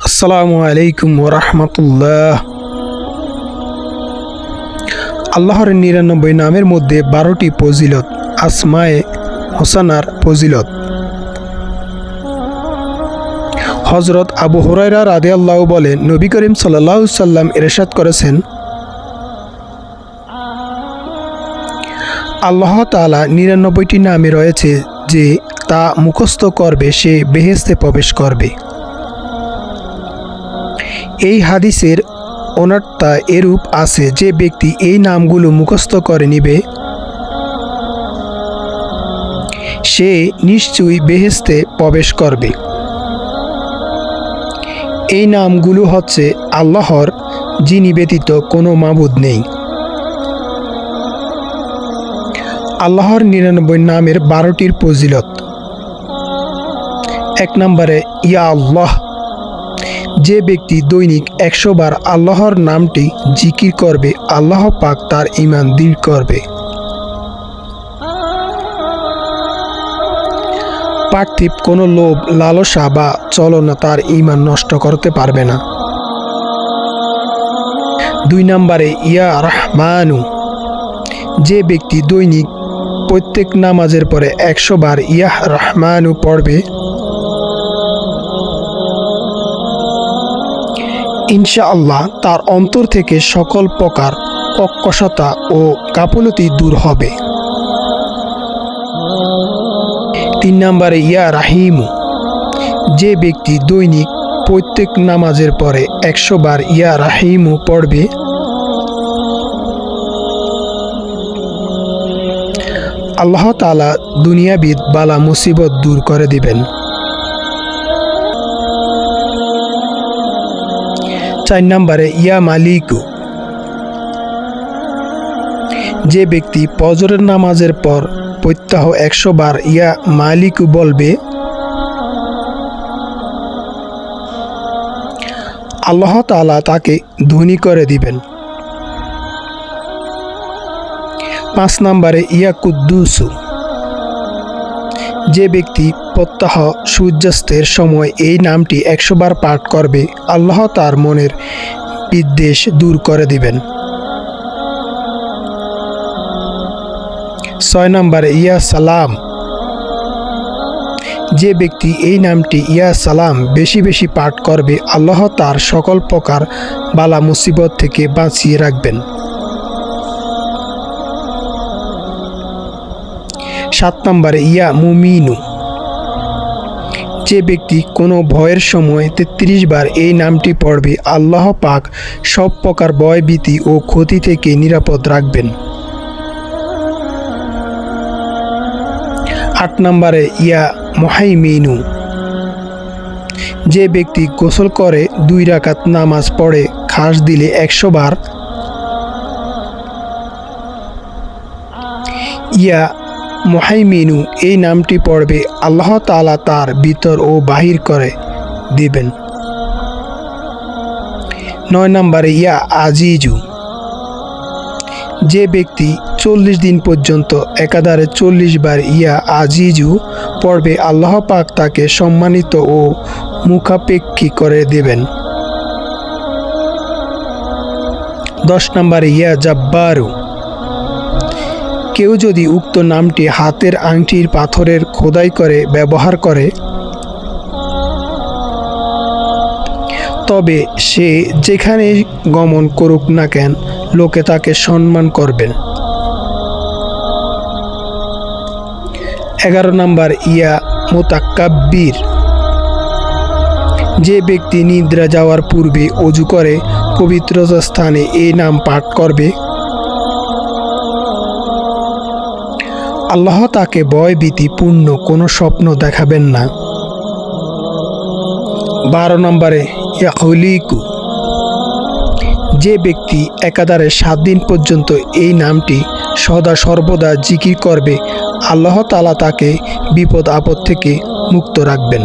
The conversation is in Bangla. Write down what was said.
আসসালামু আলাইকুম ওয়া রাহমাতুল্লাহ। আল্লাহর ৯৯ নামের মধ্যে ১২টি ফজিলত। আসমায়ে হোসানার ফজিলত। হযরত আবু হুরায়রা রাদিয়াল্লাহু বলেন, নবী করিম সাল্লাল্লাহু আলাইহি সাল্লাম ইরশাদ করেছেন, আল্লাহ তাআলা ৯৯টি নামে রয়েছে যে তা মুখস্থ করবে সে বেহেশতে প্রবেশ করবে। এই হাদিসের অনর্থ এরূপ আছে যে ব্যক্তি এই নামগুলো মুখস্থ করে নিবে সে নিশ্চয়ই বেহেশতে প্রবেশ করবে। এই নামগুলো হচ্ছে আল্লাহর, যিনি ব্যতীত কোনো মাবুদ নেই। আল্লাহর ৯৯ নামের ১২টির ফজিলত। ১ নম্বরে ইয়া আল্লাহ। যে ব্যক্তি দৈনিক ১০০ বার আল্লাহর নামটি জিকির করবে আল্লাহ পাক তার ঈমান দৃঢ় করবে। পার্থিব কোনো লোভ, লালসা বা চলনা তার ঈমান নষ্ট করতে পারবে না। ২ নম্বরে ইয়া রহমানু। যে ব্যক্তি দৈনিক প্রত্যেক নামাজের পরে ১০০ বার ইয়া রহমানু পড়বে ইনশাআল্লাহ তার অন্তর থেকে সকল প্রকার কর্কশতা ও গাফলতি দূর হবে। ৩ নম্বরে ইয়া রাহিমু। যে ব্যক্তি দৈনিক প্রত্যেক নামাজের পরে ১০০ বার ইয়া রাহিমু পড়বে আল্লাহ তাআলা দুনিয়াবিদ বালা মুসিবত দূর করে দিবেন। ৪ নম্বরে ইয়া মালিকু। যে ব্যক্তি ফজরের নামাজের পর প্রত্যহ ১০০ বার ইয়া মালিকু বলবে আল্লাহ তাআলা তাকে ধনী করে দিবেন। ৫ নম্বরে ইয়া কুদ্দুসু। যে ব্যক্তি প্রত্যহ সূর্যাস্তের সময় এই নামটি ১০০ বার পাঠ করবে আল্লাহ তার মনের বিদ্বেষ দূর করে দিবেন। ৬ নম্বরে ইয়া সালাম। যে ব্যক্তি এই নামটি ইয়া সালাম বেশি বেশি পাঠ করবে আল্লাহ তার সকল প্রকার বালা মুসিবত থেকে বাঁচিয়ে রাখবেন। ৭ নম্বরে ইয়া মুমিনু। যে ব্যক্তি কোনো ভয়ের সময় ৩৩ বার এই নামটি পড়বে আল্লাহ পাক সব প্রকার ভয় ভীতি ও ক্ষতি থেকে নিরাপদ রাখবেন। ৮ নম্বরে ইয়া মুহাইমিনু। যে ব্যক্তি গোসল করে ২ রাকাত নামাজ পড়ে খাস দিলে ১০০ বার ইয়া মুহাইমিনু এই নামটি পড়বে আল্লাহ তাআলা তার ভিতর ও বাহির করে দিবেন। ৯ নম্বরে ইয়া আজিজু। যে ব্যক্তি ৪০ দিন পর্যন্ত একাধারে ৪০ বার ইয়া আজিজু পড়বে আল্লাহ পাক তাকে সম্মানিত ও মুখাপেক্ষী করে দেবেন। ১০ নম্বরে ইয়া জাব্বারু। কেউ যদি উক্ত নামটি হাতের আংটির পাথরের খোদাই করে ব্যবহার করে তবে সে যেখানে গমন করুক না কেন লোকে তাকে সম্মান করবেন। ১১ নম্বর ইয়া মুতাকাব্বির। যে ব্যক্তি নিদ্রা যাওয়ার পূর্বে ওযু করে পবিত্রতা স্থানে এই নাম পাঠ করবে আল্লাহ তাকে ভয় ভীতিপূর্ণ কোনো স্বপ্ন দেখাবেন না। ১২ নম্বরে ইয়া খলিকু। যে ব্যক্তি একাধারে ৭ দিন পর্যন্ত এই নামটি সদা সর্বদা জিকির করবে আল্লাহ তাআলা তাকে বিপদ আপদ থেকে মুক্ত রাখবেন।